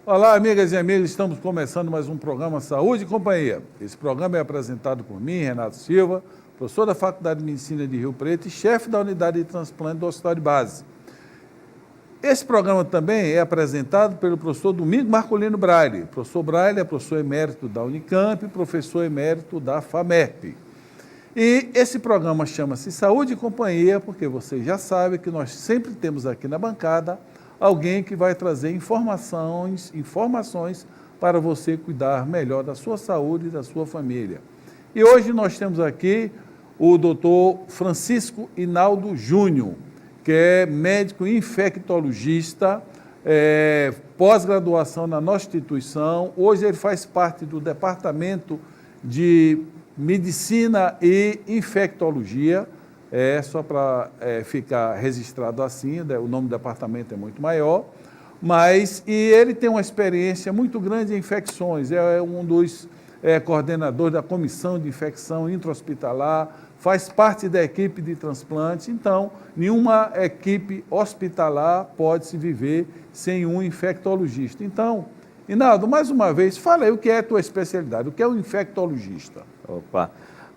Olá, amigas e amigos, estamos começando mais um programa Saúde e Companhia. Esse programa é apresentado por mim, Renato Silva, professor da Faculdade de Medicina de Rio Preto e chefe da unidade de transplante do Hospital de Base. Esse programa também é apresentado pelo professor Domingos Marcolino Braille. O professor Braille é professor emérito da Unicamp e professor emérito da FAMERP. E esse programa chama-se Saúde e Companhia, porque vocês já sabem que nós sempre temos aqui na bancada alguém que vai trazer informações para você cuidar melhor da sua saúde e da sua família. E hoje nós temos aqui o doutor Francisco Hinaldo Júnior, que é médico infectologista, pós-graduação na nossa instituição. Hoje ele faz parte do Departamento de Medicina e Infectologia, só para ficar registrado assim, o nome do departamento é muito maior, e ele tem uma experiência muito grande em infecções, é um dos coordenadores da Comissão de Infecção Intra-Hospitalar, faz parte da equipe de transplante, então, nenhuma equipe hospitalar pode se viver sem um infectologista. Então, Hinaldo, mais uma vez, fala aí o que é a tua especialidade, o que é um infectologista? Opa,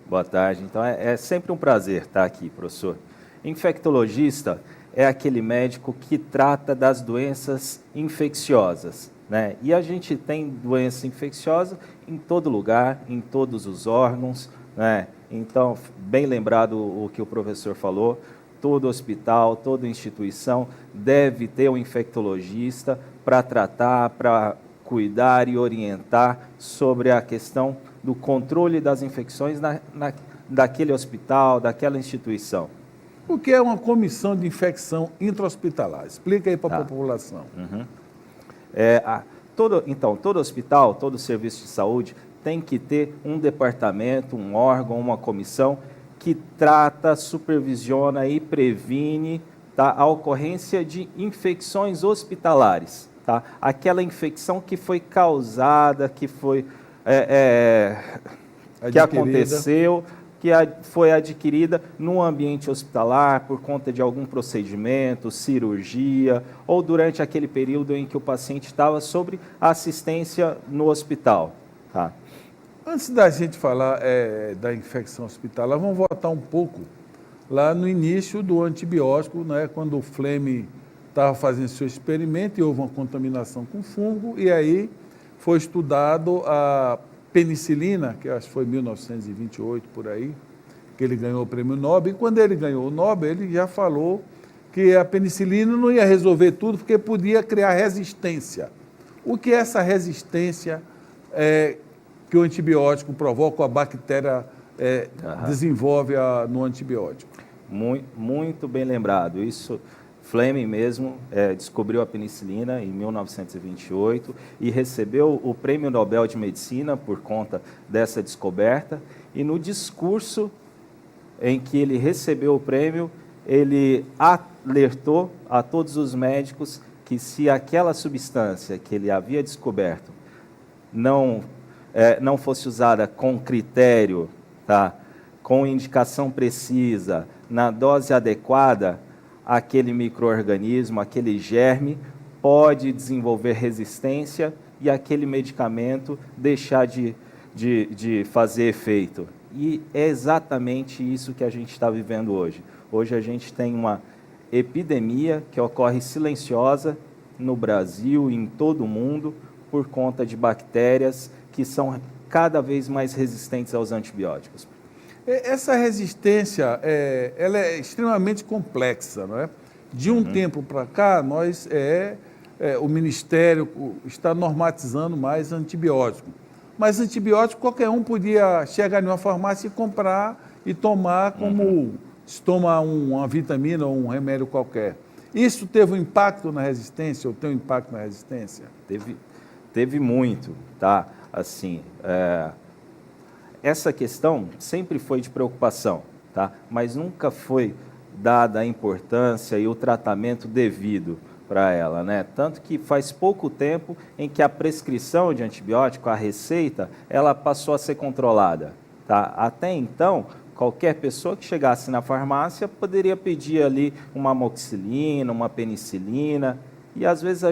boa tarde. Então, é sempre um prazer estar aqui, professor. Infectologista é aquele médico que trata das doenças infecciosas, né? E a gente tem doença infecciosa em todo lugar, em todos os órgãos, né? Então, bem lembrado o que o professor falou, todo hospital, toda instituição deve ter um infectologista para tratar, para cuidar e orientar sobre a questão do controle das infecções daquele hospital, daquela instituição. O que é uma comissão de infecção intra-hospitalar? Explica aí para a população. Uhum. Todo hospital, todo serviço de saúde tem que ter um departamento, um órgão, uma comissão que trata, supervisiona e previne, tá, a ocorrência de infecções hospitalares. Tá? Aquela infecção que foi causada, que foi que aconteceu, que foi adquirida no ambiente hospitalar por conta de algum procedimento, cirurgia, ou durante aquele período em que o paciente estava sob assistência no hospital. Tá? Antes da gente falar da infecção hospitalar, vamos voltar um pouco lá no início do antibiótico, né, quando o Fleming estava fazendo seu experimento e houve uma contaminação com fungo, e aí foi estudado a penicilina, que acho que foi em 1928, por aí, que ele ganhou o prêmio Nobel, e quando ele ganhou o Nobel, ele já falou que a penicilina não ia resolver tudo, porque podia criar resistência. O que é essa resistência que o antibiótico provoca, a bactéria desenvolve no antibiótico? Muito bem lembrado. Isso, Fleming mesmo descobriu a penicilina em 1928 e recebeu o Prêmio Nobel de Medicina por conta dessa descoberta. E no discurso em que ele recebeu o prêmio, ele alertou a todos os médicos que se aquela substância que ele havia descoberto não fosse usada com critério, tá, com indicação precisa, na dose adequada, aquele micro-organismo, aquele germe, pode desenvolver resistência e aquele medicamento deixar de fazer efeito. E é exatamente isso que a gente está vivendo hoje. Hoje a gente tem uma epidemia que ocorre silenciosa no Brasil e em todo o mundo por conta de bactérias que são cada vez mais resistentes aos antibióticos. Essa resistência ela é extremamente complexa, não é? De um tempo para cá, o Ministério está normatizando mais antibiótico. Mas antibiótico qualquer um podia chegar em uma farmácia e comprar e tomar como se toma uma vitamina ou um remédio qualquer. Isso teve um impacto na resistência ou tem um impacto na resistência? Teve muito, tá? Assim, essa questão sempre foi de preocupação, tá? Mas nunca foi dada a importância e o tratamento devido para ela, né? Tanto que faz pouco tempo em que a prescrição de antibiótico, a receita, ela passou a ser controlada, tá? Até então, qualquer pessoa que chegasse na farmácia poderia pedir ali uma amoxicilina, uma penicilina, e às vezes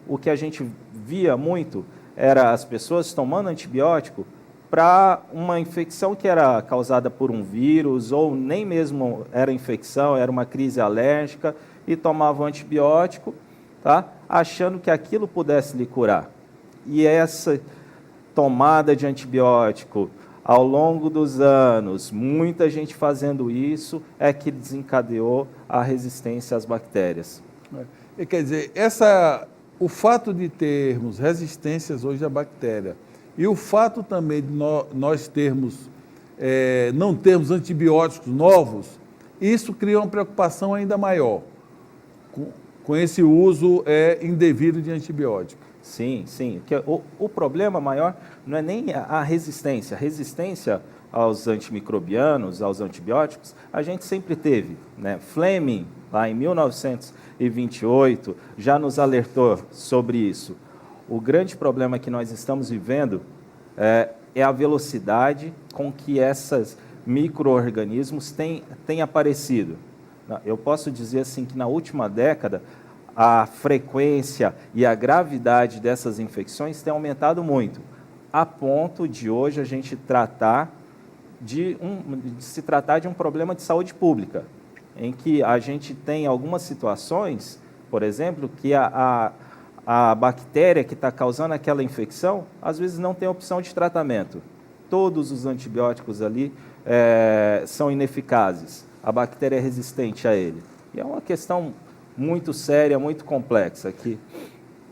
o que a gente via muito era as pessoas tomando antibiótico para uma infecção que era causada por um vírus, ou nem mesmo era infecção, era uma crise alérgica, e tomavam antibiótico, tá? Achando que aquilo pudesse lhe curar. E essa tomada de antibiótico, ao longo dos anos, muita gente fazendo isso, é que desencadeou a resistência às bactérias. Quer dizer, o fato de termos resistências hoje à bactéria e o fato também de nós não termos antibióticos novos, isso cria uma preocupação ainda maior com esse uso indevido de antibiótico. Sim, sim. O problema maior não é nem a resistência. A resistência aos antimicrobianos, aos antibióticos, a gente sempre teve, né? Fleming, lá em 1928, já nos alertou sobre isso. O grande problema que nós estamos vivendo é a velocidade com que esses micro-organismos têm aparecido. Eu posso dizer assim que na última década, a frequência e a gravidade dessas infecções tem aumentado muito, a ponto de hoje a gente se tratar de um problema de saúde pública, em que a gente tem algumas situações, por exemplo, que a bactéria que está causando aquela infecção, às vezes não tem opção de tratamento. Todos os antibióticos ali são ineficazes, a bactéria é resistente a ele. E é uma questão muito séria, muito complexa, que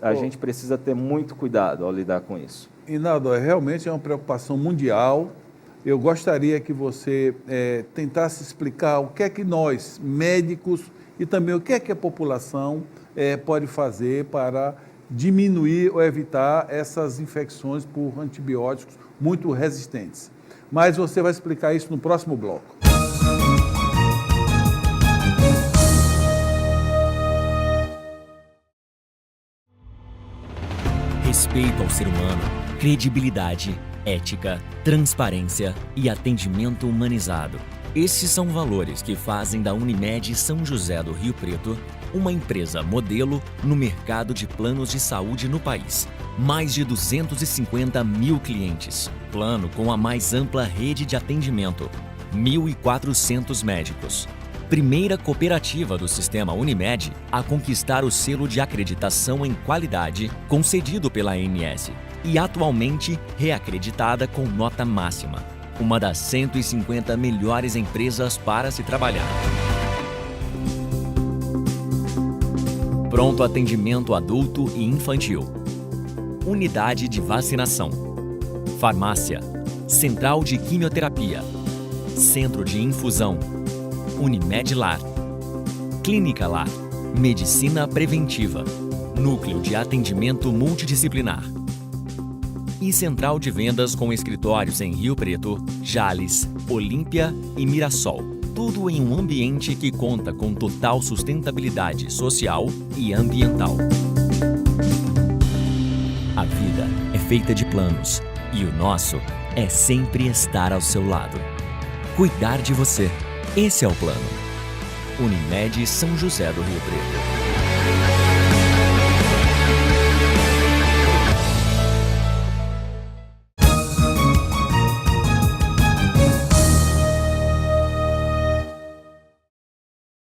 a gente precisa ter muito cuidado ao lidar com isso. Inaldo, realmente é uma preocupação mundial. Eu gostaria que você tentasse explicar o que é que nós, médicos, e também o que é que a população pode fazer para diminuir ou evitar essas infecções por antibióticos muito resistentes. Mas você vai explicar isso no próximo bloco. Respeito ao ser humano, credibilidade, ética, transparência e atendimento humanizado. Estes são valores que fazem da Unimed São José do Rio Preto uma empresa modelo no mercado de planos de saúde no país. Mais de 250 mil clientes. Plano com a mais ampla rede de atendimento. 1.400 médicos. Primeira cooperativa do sistema Unimed a conquistar o selo de acreditação em qualidade concedido pela ANS e atualmente reacreditada com nota máxima. Uma das 150 melhores empresas para se trabalhar. Pronto atendimento adulto e infantil. Unidade de vacinação. Farmácia. Central de quimioterapia. Centro de infusão. Unimed Lar. Clínica Lar. Medicina preventiva. Núcleo de atendimento multidisciplinar. E central de vendas com escritórios em Rio Preto, Jales, Olímpia e Mirassol. Tudo em um ambiente que conta com total sustentabilidade social e ambiental. A vida é feita de planos e o nosso é sempre estar ao seu lado. Cuidar de você. Esse é o plano. Unimed São José do Rio Preto.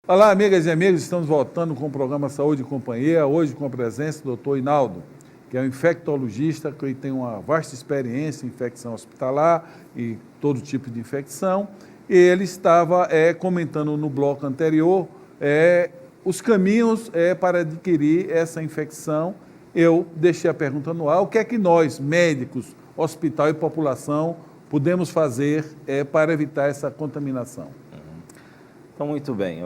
Olá, amigas e amigos, estamos voltando com o programa Saúde e Companhia, hoje com a presença do Dr. Inaldo, que é um infectologista que tem uma vasta experiência em infecção hospitalar e todo tipo de infecção. E ele estava comentando no bloco anterior os caminhos para adquirir essa infecção. Eu deixei a pergunta no ar: o que é que nós, médicos, hospital e população, podemos fazer para evitar essa contaminação? Então, muito bem.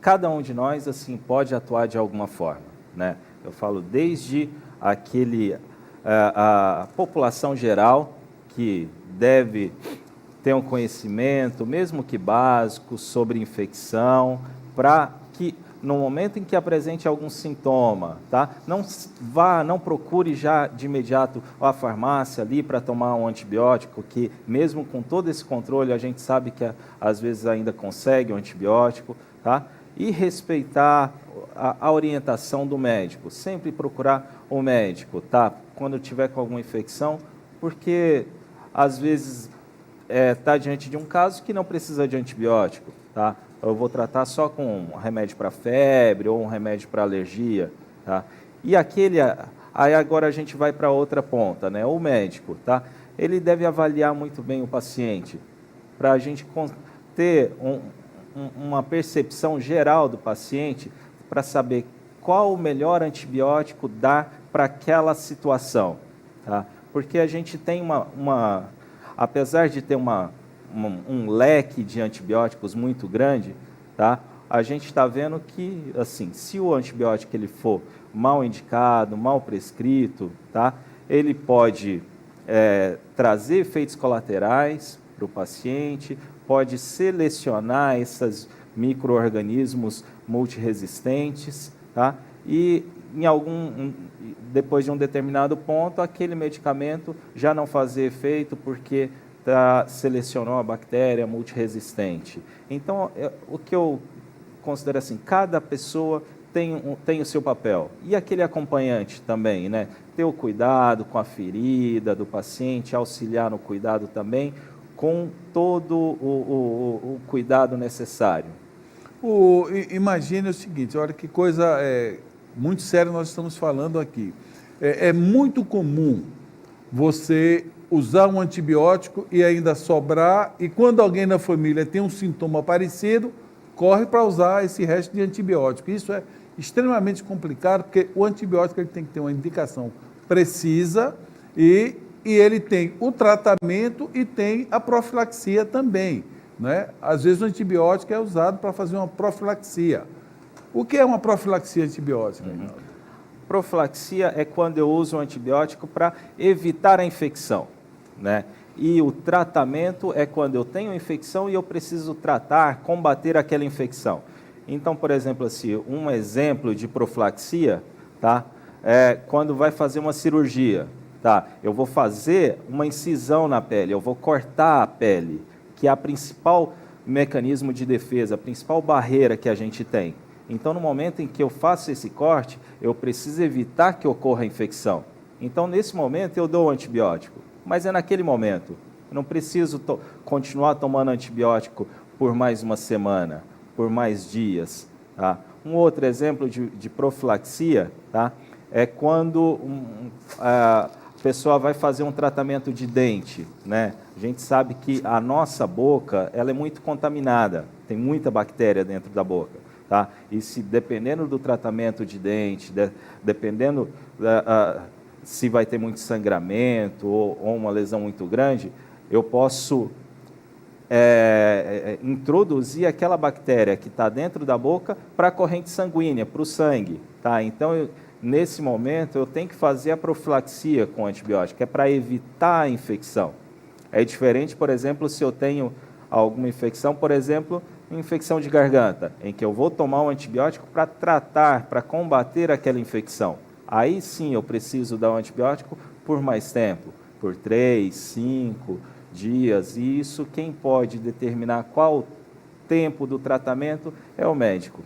Cada um de nós assim pode atuar de alguma forma, né? Eu falo desde a população geral, que deve ter um conhecimento, mesmo que básico, sobre infecção, para que no momento em que apresente algum sintoma, tá? Não procure já de imediato a farmácia ali para tomar um antibiótico, que mesmo com todo esse controle a gente sabe que às vezes ainda consegue um antibiótico, tá? E respeitar a orientação do médico? Sempre procurar o médico, tá? Quando tiver com alguma infecção, porque às vezes está diante de um caso que não precisa de antibiótico, tá? Eu vou tratar só com um remédio para febre ou um remédio para alergia, tá? E aí agora a gente vai para outra ponta, né? O médico, tá? Ele deve avaliar muito bem o paciente, para a gente ter uma percepção geral do paciente, para saber qual o melhor antibiótico dar para aquela situação, tá? Porque a gente tem apesar de ter um leque de antibióticos muito grande, tá? A gente está vendo que, assim, se o antibiótico ele for mal indicado, mal prescrito, tá? Ele pode trazer efeitos colaterais para o paciente, pode selecionar esses micro-organismos multiresistentes, tá? E depois de um determinado ponto, aquele medicamento já não fazer efeito porque selecionou a bactéria multiresistente. Então, o que eu considero assim, cada pessoa tem o seu papel. E aquele acompanhante também, né? Ter o cuidado com a ferida do paciente, auxiliar no cuidado também, com todo o cuidado necessário. Imagine o seguinte, olha que coisa muito séria nós estamos falando aqui. É muito comum você usar um antibiótico e ainda sobrar, e quando alguém na família tem um sintoma parecido, corre para usar esse resto de antibiótico. Isso é extremamente complicado, porque o antibiótico ele tem que ter uma indicação precisa e ele tem o tratamento e tem a profilaxia também, né? Às vezes o antibiótico é usado para fazer uma profilaxia. O que é uma profilaxia antibiótica? Profilaxia é quando eu uso um antibiótico para evitar a infecção, né? E o tratamento é quando eu tenho infecção e eu preciso tratar, combater aquela infecção. Então, por exemplo, assim, um exemplo de profilaxia, tá? É quando vai fazer uma cirurgia, tá? Eu vou fazer uma incisão na pele, eu vou cortar a pele, que é a principal mecanismo de defesa, a principal barreira que a gente tem. Então, no momento em que eu faço esse corte, eu preciso evitar que ocorra a infecção. Então, nesse momento, eu dou o antibiótico. Mas é naquele momento. Eu não preciso continuar tomando antibiótico por mais uma semana, por mais dias. Tá? Um outro exemplo de profilaxia, tá? É quando a pessoa vai fazer um tratamento de dente, né? A gente sabe que a nossa boca ela é muito contaminada, tem muita bactéria dentro da boca. Tá? E se dependendo do tratamento de dente, dependendo se vai ter muito sangramento ou uma lesão muito grande, eu posso introduzir aquela bactéria que está dentro da boca para a corrente sanguínea, para o sangue. Tá? Então, nesse momento, eu tenho que fazer a profilaxia com antibiótico, é para evitar a infecção. É diferente, por exemplo, se eu tenho alguma infecção, por exemplo, infecção de garganta, em que eu vou tomar um antibiótico para tratar, para combater aquela infecção. Aí sim eu preciso dar um antibiótico por mais tempo, por 3, 5 dias. E isso quem pode determinar qual tempo do tratamento é o médico.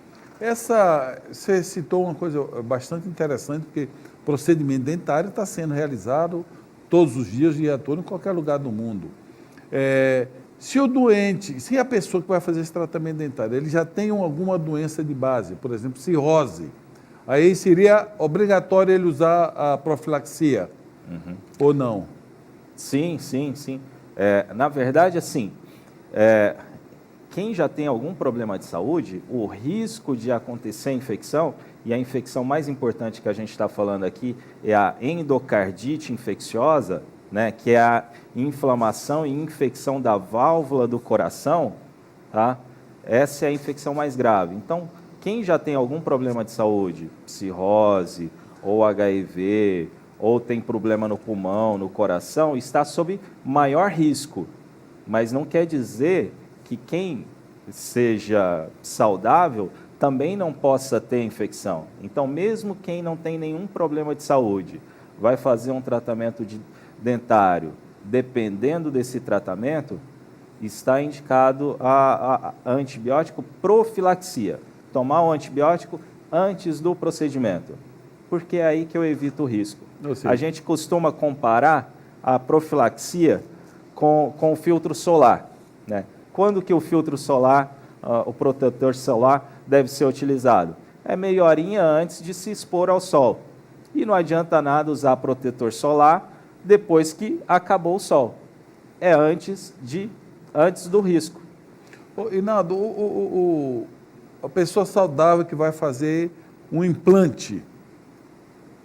Você citou uma coisa bastante interessante, porque o procedimento dentário está sendo realizado todos os dias, dia todo, em qualquer lugar do mundo. Se a pessoa que vai fazer esse tratamento dentário, ele já tem alguma doença de base, por exemplo, cirrose, aí seria obrigatório ele usar a profilaxia, ou não? Sim. Na verdade, assim, quem já tem algum problema de saúde, o risco de acontecer infecção, e a infecção mais importante que a gente está falando aqui é a endocardite infecciosa, né, que é a inflamação e infecção da válvula do coração, tá? Essa é a infecção mais grave. Então, quem já tem algum problema de saúde, cirrose, ou HIV, ou tem problema no pulmão, no coração, está sob maior risco. Mas não quer dizer que quem seja saudável também não possa ter infecção. Então, mesmo quem não tem nenhum problema de saúde, vai fazer um tratamento dentário, dependendo desse tratamento, está indicado a antibiótico profilaxia. Tomar o antibiótico antes do procedimento, porque é aí que eu evito o risco. Seja, a gente costuma comparar a profilaxia com o filtro solar, né? Quando que o filtro solar, o protetor solar deve ser utilizado? É meia horinha antes de se expor ao sol. E não adianta nada usar protetor solar depois que acabou o sol. É antes do risco. Inaldo, a pessoa saudável que vai fazer um implante,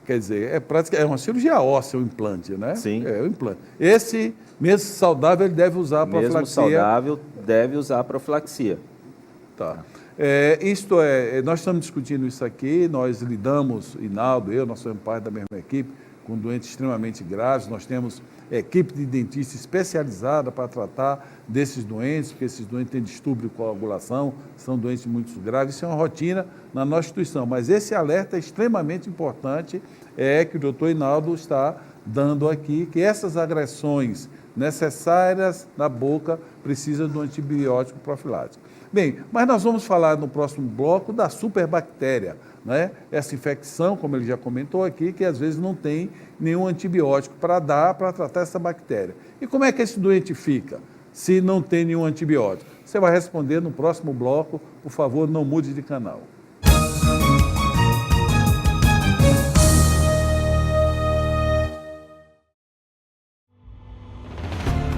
quer dizer, é uma cirurgia óssea o implante, né? Sim. É o implante. Esse, mesmo saudável, ele deve usar a profilaxia. Mesmo saudável, deve usar a profilaxia. Tá. Nós estamos discutindo isso aqui, nós lidamos, Inaldo, nós somos parte da mesma equipe, com doentes extremamente graves, nós temos equipe de dentista especializada para tratar desses doentes, porque esses doentes têm distúrbio de coagulação, são doentes muito graves, isso é uma rotina na nossa instituição, mas esse alerta é extremamente importante, que o doutor Inaldo está dando aqui, que essas agressões necessárias na boca precisam de um antibiótico profilático. Bem, mas nós vamos falar no próximo bloco da superbactéria, né? Essa infecção, como ele já comentou aqui, que às vezes não tem nenhum antibiótico para dar para tratar essa bactéria. E como é que esse doente fica se não tem nenhum antibiótico? Você vai responder no próximo bloco, por favor, não mude de canal.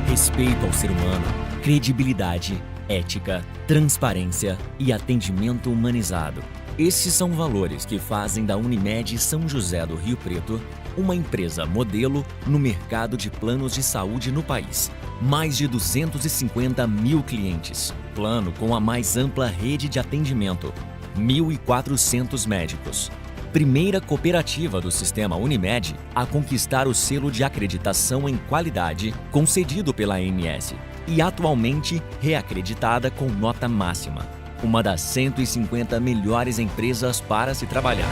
Respeito ao ser humano, credibilidade, ética, transparência e atendimento humanizado. Estes são valores que fazem da Unimed São José do Rio Preto uma empresa modelo no mercado de planos de saúde no país. Mais de 250 mil clientes. Plano com a mais ampla rede de atendimento. 1.400 médicos. Primeira cooperativa do sistema Unimed a conquistar o selo de acreditação em qualidade concedido pela ANS e atualmente reacreditada com nota máxima. Uma das 150 melhores empresas para se trabalhar.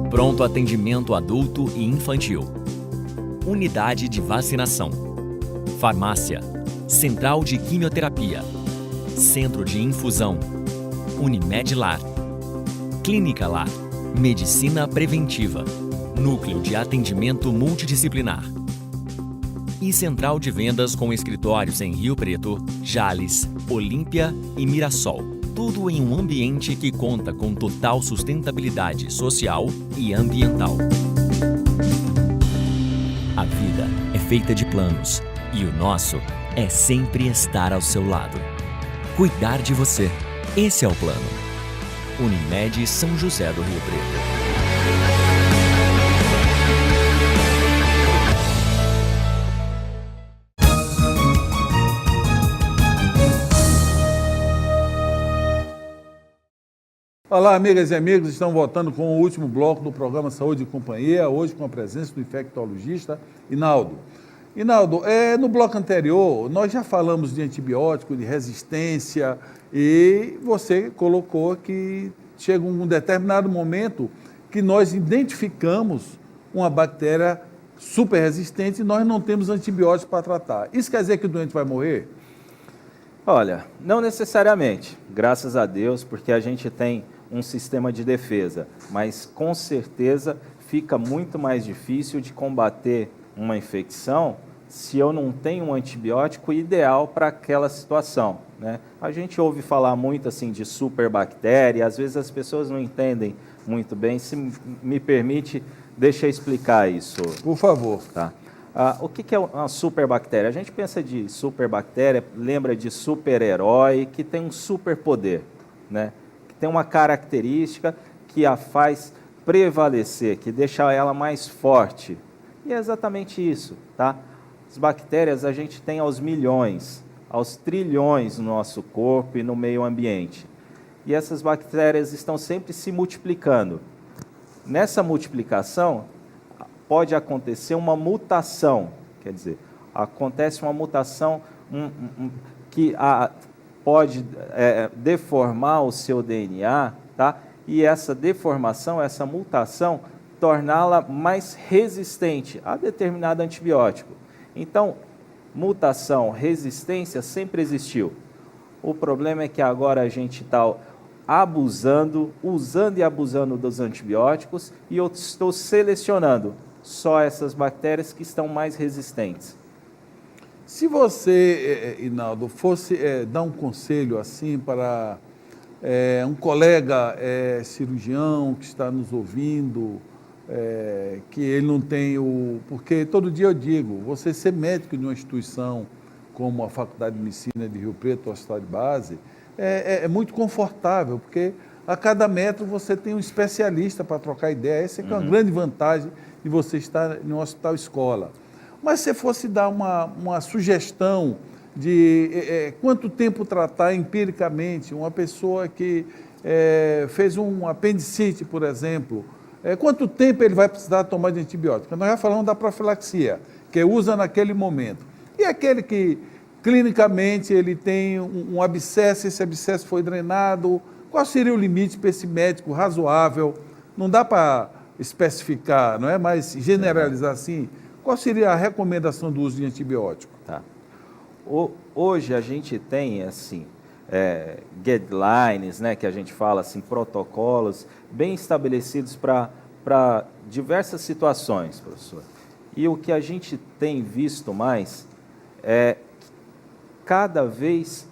Pronto atendimento adulto e infantil. Unidade de vacinação. Farmácia. Central de quimioterapia. Centro de infusão. Unimed Lar. Clínica Lar. Medicina preventiva. Núcleo de atendimento multidisciplinar. E central de vendas com escritórios em Rio Preto, Jales, Olímpia e Mirassol. Tudo em um ambiente que conta com total sustentabilidade social e ambiental. A vida é feita de planos e o nosso é sempre estar ao seu lado. Cuidar de você. Esse é o plano. Unimed São José do Rio Preto. Olá, amigas e amigos, estamos voltando com o último bloco do programa Saúde e Companhia, hoje com a presença do infectologista Inaldo. Inaldo, no bloco anterior, nós já falamos de antibiótico, de resistência, e você colocou que chega um determinado momento que nós identificamos uma bactéria super resistente e nós não temos antibiótico para tratar. Isso quer dizer que o doente vai morrer? Olha, não necessariamente, graças a Deus, porque a gente tem um sistema de defesa, mas com certeza fica muito mais difícil de combater uma infecção se eu não tenho um antibiótico ideal para aquela situação, né? A gente ouve falar muito assim de superbactéria, às vezes as pessoas não entendem muito bem. Se me permite, deixa eu explicar isso. Por favor. Tá. O que é uma superbactéria? A gente pensa de superbactéria, lembra de super-herói, que tem um superpoder, né? Que tem uma característica que a faz prevalecer, que deixa ela mais forte. E é exatamente isso, tá? As bactérias a gente tem aos milhões, aos trilhões no nosso corpo e no meio ambiente. E essas bactérias estão sempre se multiplicando. Nessa multiplicação, pode acontecer uma mutação, quer dizer, acontece uma mutação que pode deformar o seu DNA, tá? E essa deformação, essa mutação, torná-la mais resistente a determinado antibiótico. Então, mutação, resistência sempre existiu. O problema é que agora a gente está usando e abusando dos antibióticos, e eu estou selecionando só essas bactérias que estão mais resistentes. Se você, Inaldo, fosse dar um conselho assim para um colega cirurgião que está nos ouvindo, que ele não tem o... Porque todo dia eu digo, você ser médico de uma instituição como a Faculdade de Medicina de Rio Preto, o Hospital de Base, é muito confortável, porque a cada metro você tem um especialista para trocar ideia. Essa é uma grande vantagem de você estar em um hospital-escola. Mas se fosse dar uma sugestão de quanto tempo tratar empiricamente uma pessoa que fez um apendicite, por exemplo, quanto tempo ele vai precisar tomar de antibiótico? Nós já falamos da profilaxia, que usa naquele momento. E aquele que, clinicamente, ele tem um abscesso, esse abscesso foi drenado, qual seria o limite para esse médico razoável? Não dá para especificar, não é? Mas generalizar assim, qual seria a recomendação do uso de antibiótico? Tá. Hoje a gente tem, assim, guidelines, né, que a gente fala, assim, protocolos bem estabelecidos para diversas situações, professor. E o que a gente tem visto mais é que cada vez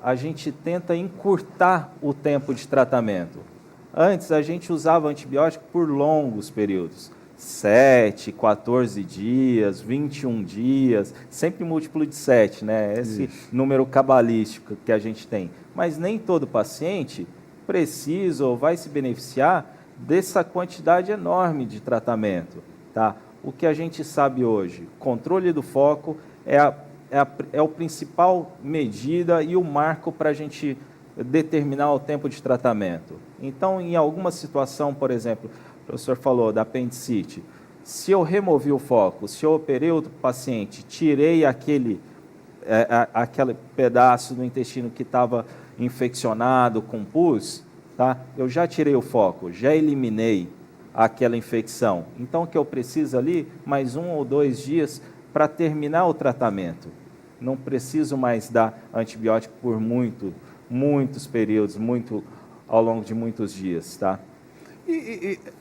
a gente tenta encurtar o tempo de tratamento. Antes a gente usava antibiótico por longos períodos, 7, 14 dias, 21 dias, sempre múltiplo de 7, né? Esse número cabalístico que a gente tem. Mas nem todo paciente precisa ou vai se beneficiar dessa quantidade enorme de tratamento, tá? O que a gente sabe hoje, controle do foco é o principal medida e o marco para a gente determinar o tempo de tratamento. Então, em alguma situação, por exemplo, o professor falou da apendicite, se eu removi o foco, se eu operei o paciente, tirei aquele pedaço do intestino que estava infeccionado com pus, tá? Eu já tirei o foco, já eliminei aquela infecção. Então, o que eu preciso ali, mais 1 ou 2 dias para terminar o tratamento. Não preciso mais dar antibiótico por muitos períodos, ao longo de muitos dias, tá?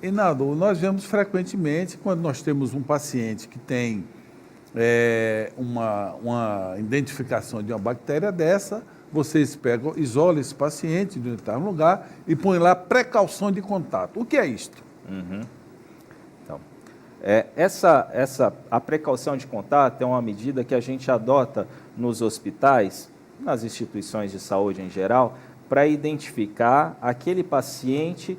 Inaldo, nós vemos frequentemente, quando nós temos um paciente que tem uma identificação de uma bactéria dessa, vocês pegam, isolam esse paciente de um determinado lugar e põem lá precaução de contato. O que é isto? Então, a precaução de contato é uma medida que a gente adota nos hospitais, nas instituições de saúde em geral, para identificar aquele paciente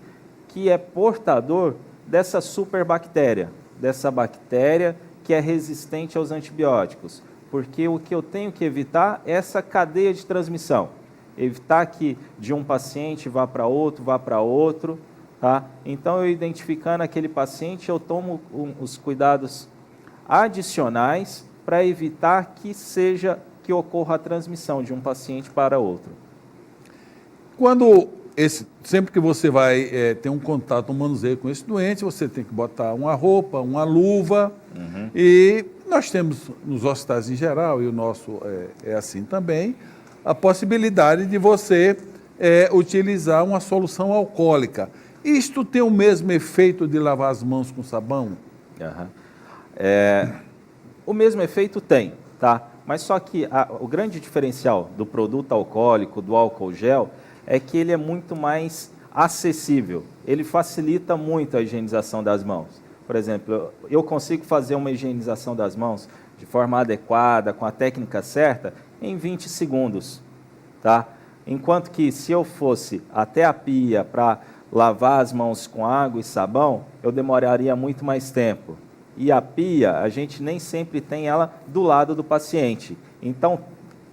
que é portador dessa superbactéria, dessa bactéria que é resistente aos antibióticos. Porque o que eu tenho que evitar é essa cadeia de transmissão. Evitar que de um paciente vá para outro, tá? Então, eu identificando aquele paciente, eu tomo os cuidados adicionais para evitar que ocorra a transmissão de um paciente para outro. Sempre que você vai ter um contato, um manuseio com esse doente, você tem que botar uma roupa, uma luva, e nós temos nos hospitais em geral, e o nosso é assim também, a possibilidade de você utilizar uma solução alcoólica. Isto tem o mesmo efeito de lavar as mãos com sabão? O mesmo efeito tem, tá? Mas só que o grande diferencial do produto alcoólico, do álcool gel, é que ele é muito mais acessível. Ele facilita muito a higienização das mãos. Por exemplo, eu consigo fazer uma higienização das mãos de forma adequada, com a técnica certa, em 20 segundos, tá? Enquanto que se eu fosse até a pia para lavar as mãos com água e sabão, eu demoraria muito mais tempo. E a pia, a gente nem sempre tem ela do lado do paciente. Então,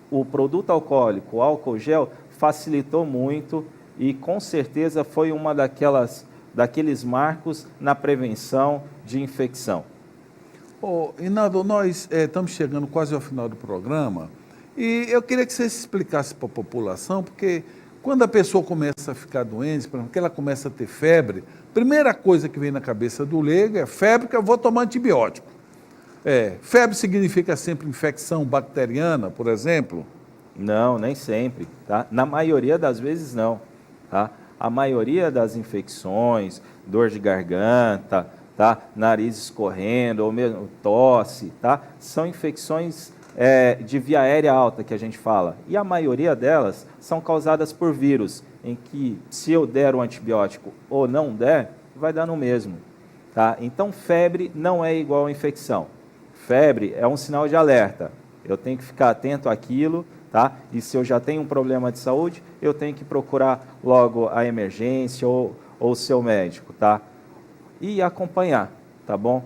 o produto alcoólico, o álcool gel, facilitou muito e, com certeza, foi uma daqueles marcos na prevenção de infecção. Inaldo, nós estamos chegando quase ao final do programa e eu queria que você explicasse para a população, porque quando a pessoa começa a ficar doente, por exemplo, que ela começa a ter febre, a primeira coisa que vem na cabeça do leigo é febre, que eu vou tomar antibiótico. Febre significa sempre infecção bacteriana, por exemplo? Não, nem sempre, tá? Na maioria das vezes não, tá? A maioria das infecções, dor de garganta, tá? Nariz escorrendo ou mesmo tosse, tá? São infecções de via aérea alta que a gente fala. E a maioria delas são causadas por vírus, em que se eu der o antibiótico ou não der, vai dar no mesmo, tá? Então febre não é igual a infecção. Febre é um sinal de alerta. Eu tenho que ficar atento àquilo, tá? E se eu já tenho um problema de saúde, eu tenho que procurar logo a emergência ou o seu médico, tá? E acompanhar, tá bom?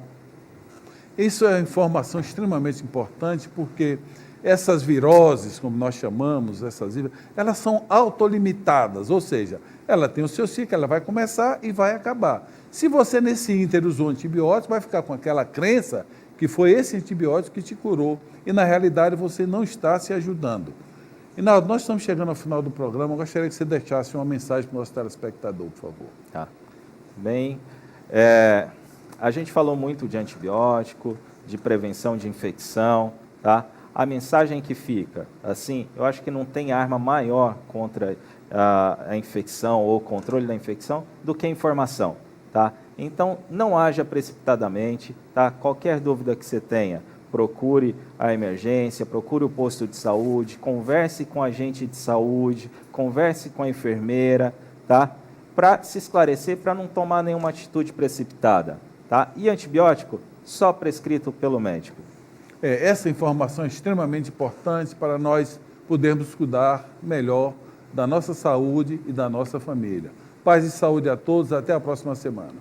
Isso é informação extremamente importante, porque essas viroses, como nós chamamos, elas são autolimitadas, ou seja, ela tem o seu ciclo, ela vai começar e vai acabar. Se você, nesse ínter, usou antibiótico, vai ficar com aquela crença que foi esse antibiótico que te curou, e na realidade você não está se ajudando. Rinaldo, nós estamos chegando ao final do programa, eu gostaria que você deixasse uma mensagem para o nosso telespectador, por favor. Tá. Bem, a gente falou muito de antibiótico, de prevenção de infecção, tá? A mensagem que fica, assim, eu acho que não tem arma maior contra a infecção ou controle da infecção do que a informação, tá? Então, não haja precipitadamente, tá? Qualquer dúvida que você tenha, procure a emergência, procure o posto de saúde, converse com o agente de saúde, converse com a enfermeira, tá? Para se esclarecer, para não tomar nenhuma atitude precipitada, tá? E antibiótico, só prescrito pelo médico. Essa informação é extremamente importante para nós podermos cuidar melhor da nossa saúde e da nossa família. Paz e saúde a todos, até a próxima semana.